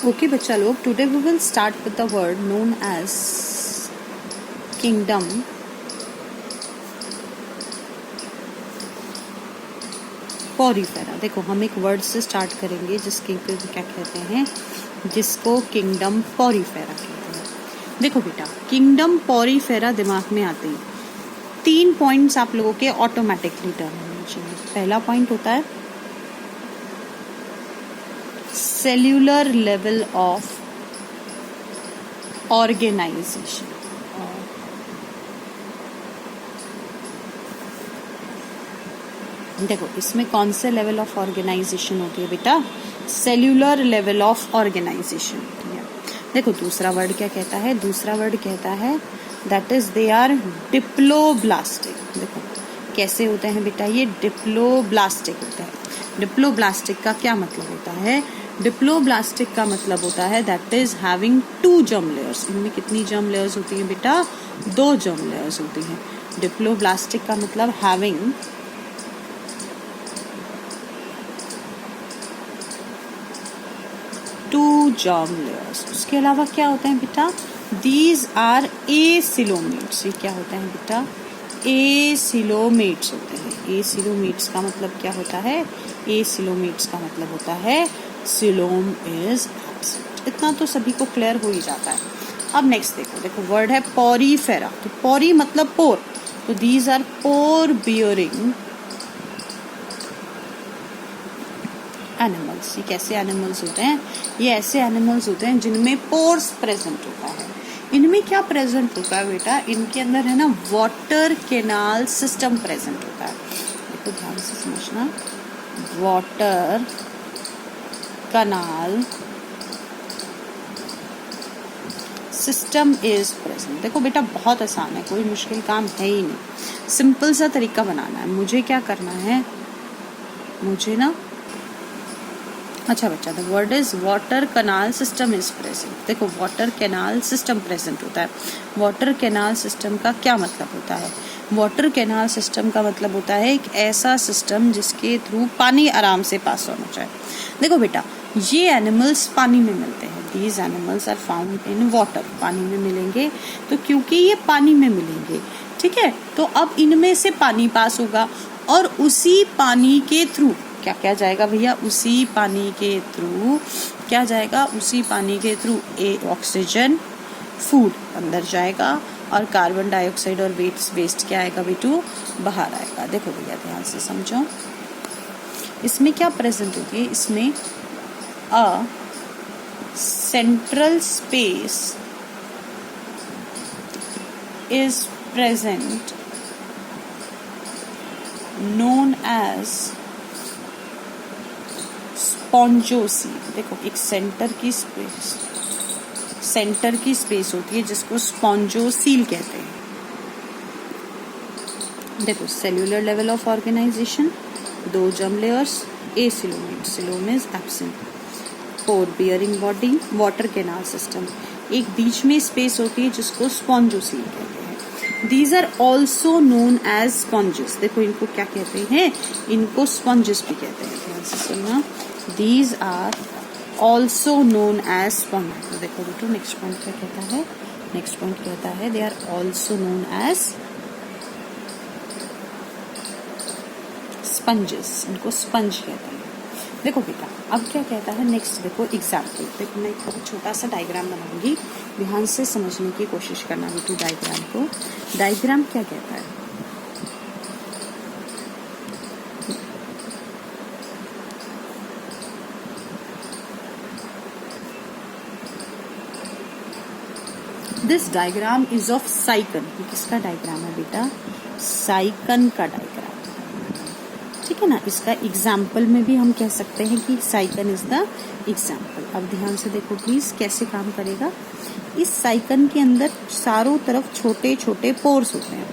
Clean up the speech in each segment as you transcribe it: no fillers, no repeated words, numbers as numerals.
Okay बच्चा लोग, today we will start with the word known as kingdom Porifera. देखो हम एक वर्ड से स्टार्ट करेंगे जिसके क्या कहते हैं, जिसको किंगडम पोरीफेरा कहते हैं। देखो बेटा, किंगडम पोरीफेरा दिमाग में आते ही 3 पॉइंट्स आप लोगों के ऑटोमेटिकली टर्न होने चाहिए। पहला पॉइंट होता है सेल्यूलर लेवल ऑफ ऑर्गेनाइजेशन। देखो इसमें कौन से लेवल ऑफ ऑर्गेनाइजेशन होती है बेटा, सेल्यूलर लेवल ऑफ ऑर्गेनाइजेशन होती है। देखो दूसरा वर्ड क्या कहता है, दूसरा वर्ड कहता है that is they are diploblastic. देखो कैसे होते हैं बेटा, ये डिप्लोब्लास्टिक होते हैं। डिप्लोब्लास्टिक का क्या मतलब होता है, डिप्लोब्लास्टिक का मतलब होता है that is having 2 germ layers. इनमें कितनी जर्म लेयर्स होती हैं बेटा, 2 जर्म लेयर्स होती हैं। डिप्लोब्लास्टिक का मतलब हैविंग 2 जर्म लेयर्स। उसके अलावा क्या होते हैं बेटा, दीज आर एसिलोमेट्स। ये क्या होता है बेटा, एसिलोमेट्स होते हैं। एसिलोमेट्स का मतलब क्या होता है, एसिलोमेट्स का मतलब होता है सिलोम इज एब्सेंट। इतना तो सभी को क्लियर हो ही जाता है। अब नेक्स्ट देखो, देखो वर्ड है पोरीफेरा। तो पोरी मतलब पोर, तो these are pore bearing animals. ये कैसे एनिमल्स होते हैं, ये ऐसे एनिमल्स होते हैं जिनमें पोर्स प्रेजेंट होता है। इनमें क्या प्रेजेंट होता है बेटा, इनके अंदर है ना वाटर कैनाल सिस्टम प्रेजेंट होता है। देखो ध्यान से समझना, water canal system is present. देखो बेटा बहुत आसान है, कोई मुश्किल काम है ही नहीं, सिंपल सा तरीका बनाना है। मुझे क्या करना है, मुझे ना, अच्छा बच्चा, the word is water canal system is present. देखो वाटर कैनाल सिस्टम प्रेजेंट होता है। वाटर कैनाल सिस्टम का क्या मतलब होता है, वाटर कैनाल सिस्टम का मतलब होता है एक ऐसा सिस्टम जिसके थ्रू पानी आराम से पास होना चाहिए। देखो बेटा ये एनिमल्स पानी में मिलते हैं, these animals are found in water, पानी में मिलेंगे। तो क्योंकि ये पानी में मिलेंगे, ठीक है, तो अब इनमें से पानी पास होगा और उसी पानी के थ्रू क्या क्या जाएगा भैया, उसी पानी के थ्रू क्या जाएगा, उसी पानी के थ्रू ऑक्सीजन, फूड अंदर जाएगा और कार्बन डाइऑक्साइड और वेस्ट क्या आएगा बेटू, बाहर आएगा। देखो भैया ध्यान से समझो, इसमें क्या प्रेजेंट होती है, इसमें a central space is present known as spongocoel. देखो एक सेंटर की स्पेस होती है जिसको स्पॉन्जोसील कहते हैं। देखो cellular level of organisation, 2 germ layers, acoelomate, coelom is absent, pore bearing body, water canal system, एक बीच में स्पेस होती है जिसको स्पॉन्जोसील कहते हैं। These are also known as sponges. देखो इनको क्या कहते हैं, इनको स्पॉन्जेस भी कहते हैं, ध्यान से सुनना। These are also known as sponges। तो देखो बेटो नेक्स्ट पॉइंट क्या कहता है, नेक्स्ट पॉइंट कहता है they are also known as sponges, इनको स्पंज कहते हैं। देखो बेटा अब क्या कहता है नेक्स्ट, देखो एग्जाम्पल। देखो मैं एक छोटा सा डायग्राम बनाऊंगी, ध्यान से समझने की कोशिश करना बेटू डायग्राम को। डायग्राम क्या कहता है, दिस डायग्राम इज ऑफ साइकन। किसका डायग्राम है बेटा, साइकन का डायग्राम, ठीक है ना। इसका एग्जाम्पल में भी हम कह सकते हैं कि साइकन इज द एग्जाम्पल। अब ध्यान से देखो प्लीज कैसे काम करेगा। इस साइकन के अंदर चारों तरफ छोटे छोटे पोर्स होते हैं।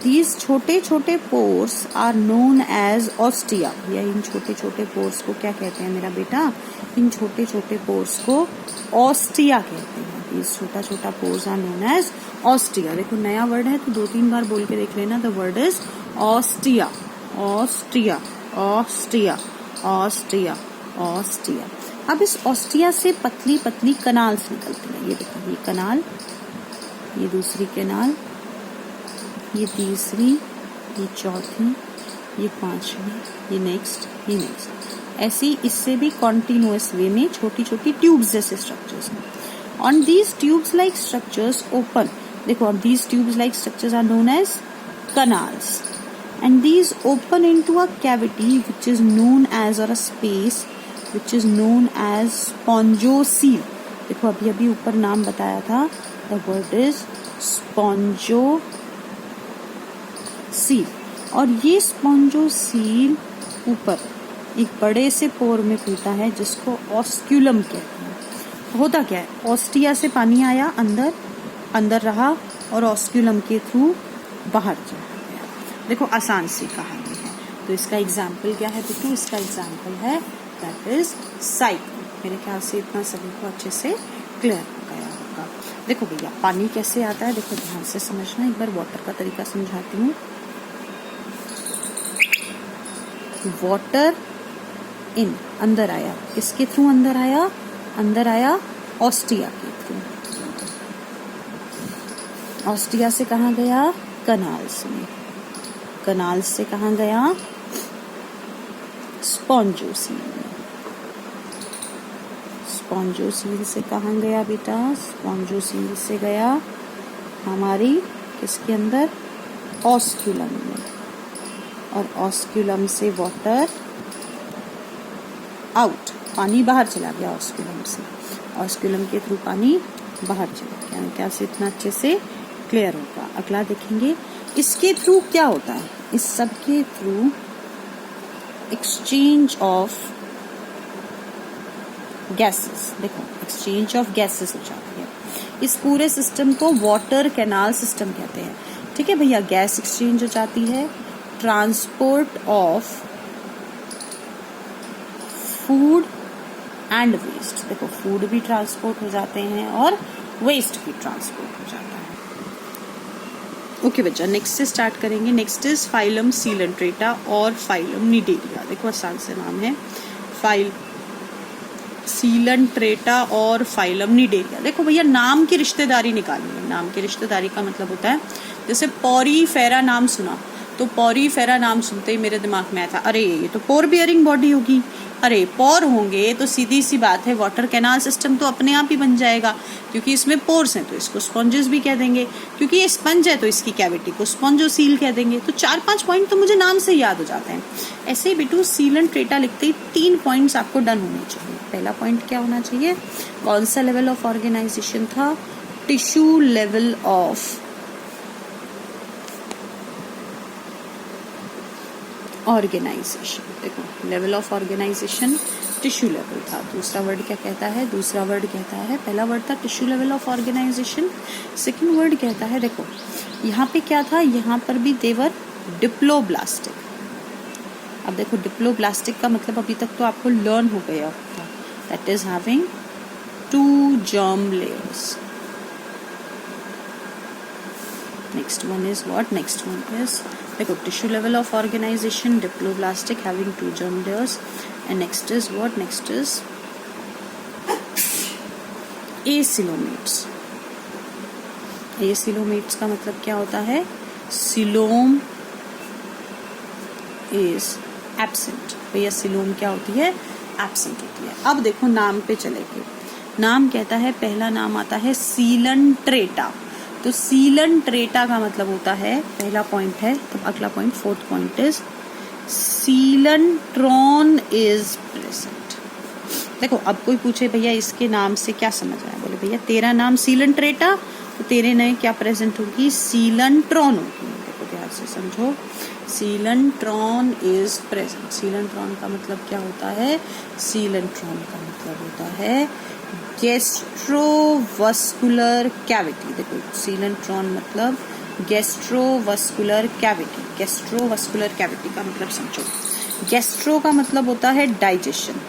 These छोटे छोटे pores are known as ostia. या इन छोटे छोटे पोर्स को क्या कहते हैं मेरा बेटा, इन छोटे छोटे पोर्स को ऑस्टिया कहते हैं। इस छोटा छोटा pores are known as ostia. देखो नया वर्ड है तो 2-3 बार बोल के देख लेना। The word is ostia, ostia, ostia, ostia, ostia. अब इस ऑस्टिया से पतली पतली कनाल्स निकलती हैं। ये देखो, ये कनाल, ये दूसरी कनाल, ये तीसरी, ये चौथी, ये पांचवी, ये नेक्स्ट, ये नेक्स्ट। ऐसी इससे भी कॉन्टिन्यूअस वे में छोटी छोटी ट्यूब्स जैसे स्ट्रक्चर्स हैं। On these tubes like structures open, देखो अब these tubes like structures are known as canals, and these open into a cavity which is known as, or a space which is known as spongiocele। देखो अभी अभी ऊपर नाम बताया था, the word is spongiocele, और ये स्पॉन्जोसील ऊपर एक बड़े से पोर में खुलता है जिसको ऑस्क्यूलम कहते हैं। होता क्या है, ऑस्टिया से पानी आया अंदर, अंदर रहा और ऑस्क्यूलम के थ्रू बाहर चला गया। देखो आसान सी कहानी है। तो इसका एग्जाम्पल क्या है बेटू, इसका एग्जाम्पल है दैट इज साइकिल। मेरे ख्याल से इतना सभी को अच्छे से क्लियर हो गया होगा। देखो भैया पानी कैसे आता है, देखो ध्यान से समझना। एक बार वाटर का तरीका समझाती हूँ। वाटर इन, अंदर आया, किसके थ्रू अंदर आया, अंदर आया ऑस्टिया के थ्रू। ऑस्टिया से कहाँ गया, कनाल्स में। कनाल्स से कहाँ गया, स्पॉन्जोसील में। स्पॉन्जोसील से कहाँ गया बेटा, स्पॉन्जोसील से गया हमारी किसके अंदर, ऑस्क्यूलम में। और ऑस्क्यूलम से वाटर आउट, पानी बाहर चला गया ऑस्क्यूलम से। ऑस्क्यूलम के थ्रू पानी बाहर चला गया। क्या से इतना अच्छे से क्लियर होगा। अगला देखेंगे इसके थ्रू क्या होता है। इस सब के थ्रू एक्सचेंज ऑफ गैसेस, देखो एक्सचेंज ऑफ गैसेस हो जाती है। इस पूरे सिस्टम को वाटर कैनाल सिस्टम कहते हैं। ठीक है भैया, गैस एक्सचेंज हो जाती है, transport of food and waste. देखो फूड भी ट्रांसपोर्ट हो जाते हैं और वेस्ट भी ट्रांसपोर्ट हो जाता है। ओके बच्चा, नेक्स्ट से स्टार्ट करेंगे। नेक्स्ट इज फाइलम सीलेंट्रेटा और फाइलम निडेरिया। देखो आसान से नाम है, फाइल सीलेंट्रेटा और फाइलम निडेरिया। देखो भैया नाम की रिश्तेदारी निकालनी है। नाम की रिश्तेदारी का मतलब होता है, जैसे पॉरीफेरा नाम सुना तो पॉरीफेरा नाम सुनते ही मेरे दिमाग में आया था, अरे ये तो पोर बियरिंग बॉडी होगी। अरे पोर होंगे तो सीधी सी बात है वाटर कैनाल सिस्टम तो अपने आप ही बन जाएगा, क्योंकि इसमें पोर्स हैं तो इसको स्पॉन्जेस भी कह देंगे। क्योंकि ये स्पंज है तो इसकी कैविटी को स्पॉन्जोसील कह देंगे। तो 4-5 पॉइंट तो मुझे नाम से याद हो जाते हैं। ऐसे ही बेटू सीलेंट्रेटा लिखते ही 3 पॉइंट्स आपको डन होने चाहिए। पहला पॉइंट क्या होना चाहिए, कौन सा लेवल ऑफ ऑर्गेनाइजेशन था, टिश्यू लेवल ऑफ ऑर्गेनाइजेशन। देखो level of organisation tissue level था। दूसरा वर्ड क्या कहता है, दूसरा वर्ड कहता है, पहला वर्ड था tissue level of organisation, second word कहता है, देखो यहाँ पे क्या था, यहाँ पर भी देवर डिप्लोब्लास्टिक। अब देखो डिप्लोब्लास्टिक का मतलब अभी तक तो आपको लर्न हो गया था, that is having 2 germ layers। Next one is what? Next one is, देखो tissue level of organization, diploblastic having 2 germ layers, and next is what? Next is acoelomates। acoelomates का मतलब क्या होता है, सिलोम is absent। भैया coelom क्या होती है, एब्सेंट होती है। अब देखो नाम पे चलेंगे। नाम कहता है, पहला नाम आता है सीलेंट्रेटा। तो सीलेंट्रेटा का मतलब होता है, पहला पॉइंट है, तो अगला point 4th point is coelenteron is present. देखो अब कोई पूछे भैया इसके नाम से क्या समझ आया, बोले भैया तेरा नाम सीलेंट्रेटा तो तेरे नए क्या प्रेजेंट होगी, सीलेंट्रॉन होगी। देखो ध्यान से समझो, सीलेंट्रॉन इज प्रेजेंट। सीलेंट्रॉन का मतलब क्या होता है, सीलेंट्रॉन का मतलब होता है गैस्ट्रोवस्कुलर कैविटी। देखो सीलेंट्रॉन मतलब गैस्ट्रोवस्कुलर कैविटी। गैस्ट्रोवस्कुलर कैविटी का मतलब समझो, गैस्ट्रो का मतलब होता है डाइजेशन,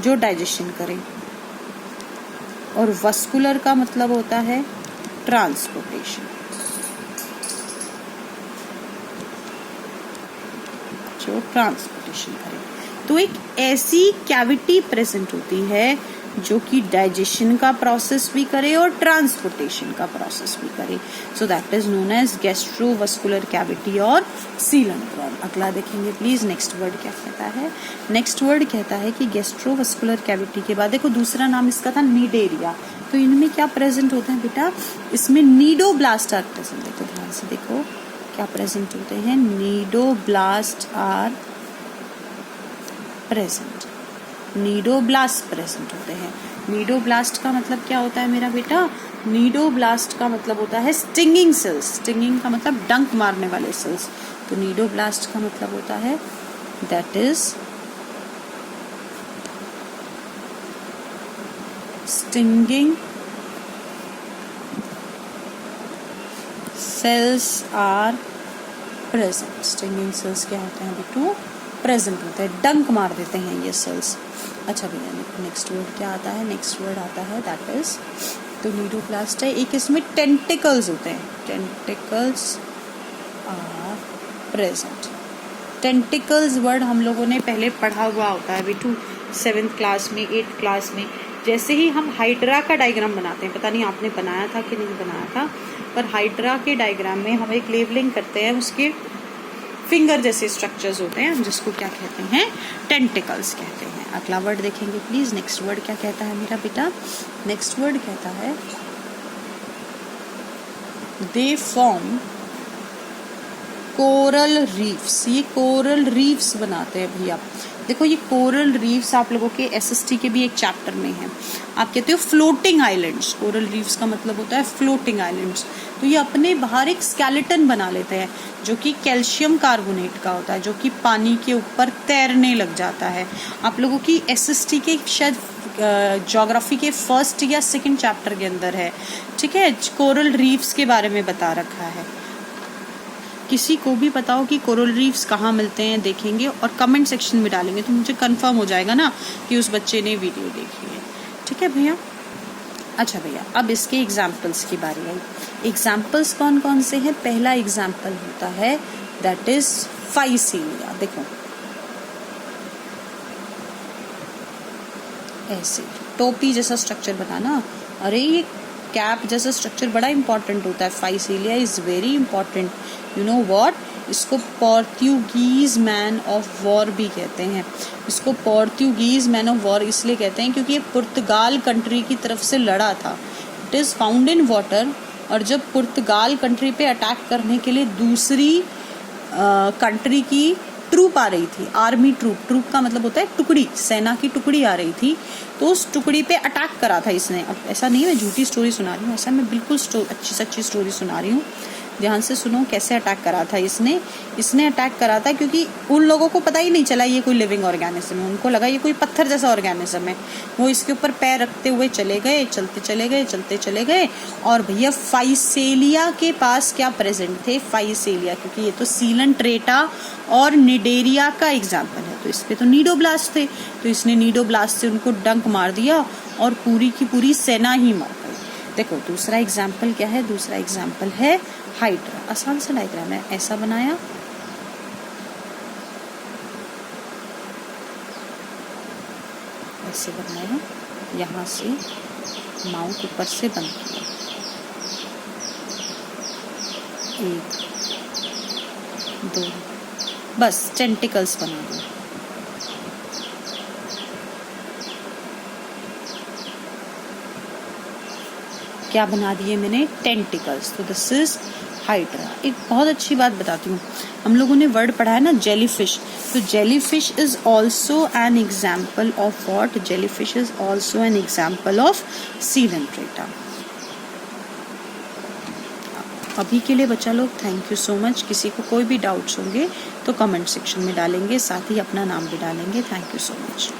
जो डाइजेशन करे, और वस्कुलर का मतलब होता है ट्रांसपोर्टेशन, जो ट्रांसपोर्टेशन करे। तो एक ऐसी कैविटी प्रेजेंट होती है जो कि डाइजेशन का प्रोसेस भी करे और ट्रांसपोर्टेशन का प्रोसेस भी करे, so that is known as gastrovascular cavity और सीलेंट्रॉन। अगला देखेंगे प्लीज, नेक्स्ट वर्ड क्या कहता है। नेक्स्ट वर्ड कहता है कि गैस्ट्रोवस्कुलर कैविटी के बाद देखो दूसरा नाम इसका था नीडेरिया, तो इनमें क्या प्रेजेंट होता है बेटा, इसमें नीडोब्लास्ट आर प्रेजेंट। देखो ध्यान से देखो क्या प्रेजेंट होते हैं, cnidoblast are present, cnidoblast present होते हैं। नीडोब्लास्ट का मतलब क्या होता है मेरा बेटा, नीडोब्लास्ट का मतलब होता है स्टिंगिंग सेल्स, स्टिंगिंग का मतलब डंक मारने वाले सेल्स, तो नीडोब्लास्ट का मतलब होता है that is stinging cells are present. Stinging cells क्या होते हैं बेटू, प्रेजेंट होते हैं, डंक मार देते हैं ये सेल्स। अच्छा भैया नेक्स्ट वर्ड क्या आता है, नेक्स्ट वर्ड आता है दैट इज, तो नीडोब्लास्ट है, एक इसमें टेंटिकल्स होते हैं, tentacles are present. Tentacles word हम लोगों ने पहले पढ़ा हुआ होता है बेटू 7th क्लास में, 8th क्लास में। जैसे ही हम हाइड्रा का डायग्राम बनाते हैं, पता नहीं आपने बनाया था कि नहीं बनाया था, पर हाइड्रा के डायग्राम में हम एक लेबलिंग करते हैं, उसके फिंगर जैसे स्ट्रक्चर्स होते हैं, जिसको क्या कहते हैं, टेंटिकल्स कहते हैं। अगला वर्ड देखेंगे प्लीज, नेक्स्ट वर्ड क्या कहता है मेरा बेटा, नेक्स्ट वर्ड कहता है दे फॉर्म कोरल रीफ्स। ये कोरल रीफ्स बनाते हैं भैया। देखो ये कोरल रीफ्स आप लोगों के एसएसटी के भी एक चैप्टर में है, आप कहते हो फ्लोटिंग आइलैंड्स। कोरल रीफ्स का मतलब होता है फ्लोटिंग आइलैंड्स। तो ये अपने बाहर एक स्केलेटन बना लेते हैं जो कि कैल्शियम कार्बोनेट का होता है, जो कि पानी के ऊपर तैरने लग जाता है। आप लोगों की एसएसटी के शायद ज्योग्राफी के 1st या 2nd चैप्टर के अंदर है, ठीक है, कोरल रीफ्स के बारे में बता रखा है। किसी को भी पता हो कि कोरल रीफ्स कहाँ मिलते हैं देखेंगे और कमेंट सेक्शन में डालेंगे, तो मुझे कंफर्म हो जाएगा ना कि उस बच्चे ने वीडियो देखी है, ठीक है भैया। अच्छा भैया अब इसके एग्जाम्पल्स की बारी आई। एग्जाम्पल्स कौन कौन से हैं, पहला एग्जाम्पल होता है दैट इज फाइसीलिया। देखो ऐसे टोपी जैसा स्ट्रक्चर बनाना, अरे ये कैप जैसा स्ट्रक्चर बड़ा इंपॉर्टेंट होता है। Physalia is very important, you know what, इसको पोर्तुगीज मैन ऑफ वॉर भी कहते हैं। इसको पोर्तुगीज मैन ऑफ वॉर इसलिए कहते हैं क्योंकि ये पुर्तगाल कंट्री की तरफ से लड़ा था। It is found in water, और जब पुर्तगाल कंट्री पे अटैक करने के लिए दूसरी कंट्री की ट्रूप आ रही थी, आर्मी ट्रूप, ट्रूप का मतलब होता है टुकड़ी, सेना की टुकड़ी आ रही थी, तो उस टुकड़ी पे अटैक करा था इसने। अब ऐसा नहीं है मैं झूठी स्टोरी सुना रही हूँ, ऐसा मैं बिल्कुल अच्छी सच्ची स्टोरी सुना रही हूँ, ध्यान से सुनो कैसे अटैक करा था इसने अटैक करा था क्योंकि उन लोगों को पता ही नहीं चला ये कोई लिविंग ऑर्गेनिज्म है, उनको लगा ये कोई पत्थर जैसा ऑर्गेनिज्म है। वो इसके ऊपर पैर रखते हुए चले गए, चलते चले गए और भैया फाइसेलिया के पास क्या प्रेजेंट थे, फाइसेलिया, क्योंकि ये तो सीलेंट्रेटा और निडेरिया का एग्जाम्पल है, तो इस पे तो नीडोब्लास्ट थे, तो इसने नीडोब्लास्ट से उनको डंक मार दिया और पूरी की पूरी सेना ही मर गई। देखो दूसरा एग्जाम्पल क्या है, दूसरा एग्जाम्पल है हाइड्रा। आसान सा डायग्राम है, ऐसा बनाया, ऐसे बनाया, यहाँ से माउथ ऊपर से बंद किया, 1 2 बस टेंटिकल्स बना दो। क्या बना दिए मैंने, टेंटिकल्स। तो दिस इज हाइड्रा। एक बहुत अच्छी बात बताती हूँ, हम लोगों ने वर्ड पढ़ा है ना जेलीफिश, तो jellyfish is also an example of what, jellyfish is also an example of Coelenterata. अभी के लिए बच्चा लोग थैंक यू सो मच। किसी को कोई भी डाउट्स होंगे तो कमेंट सेक्शन में डालेंगे, साथ ही अपना नाम भी डालेंगे। Thank you so much.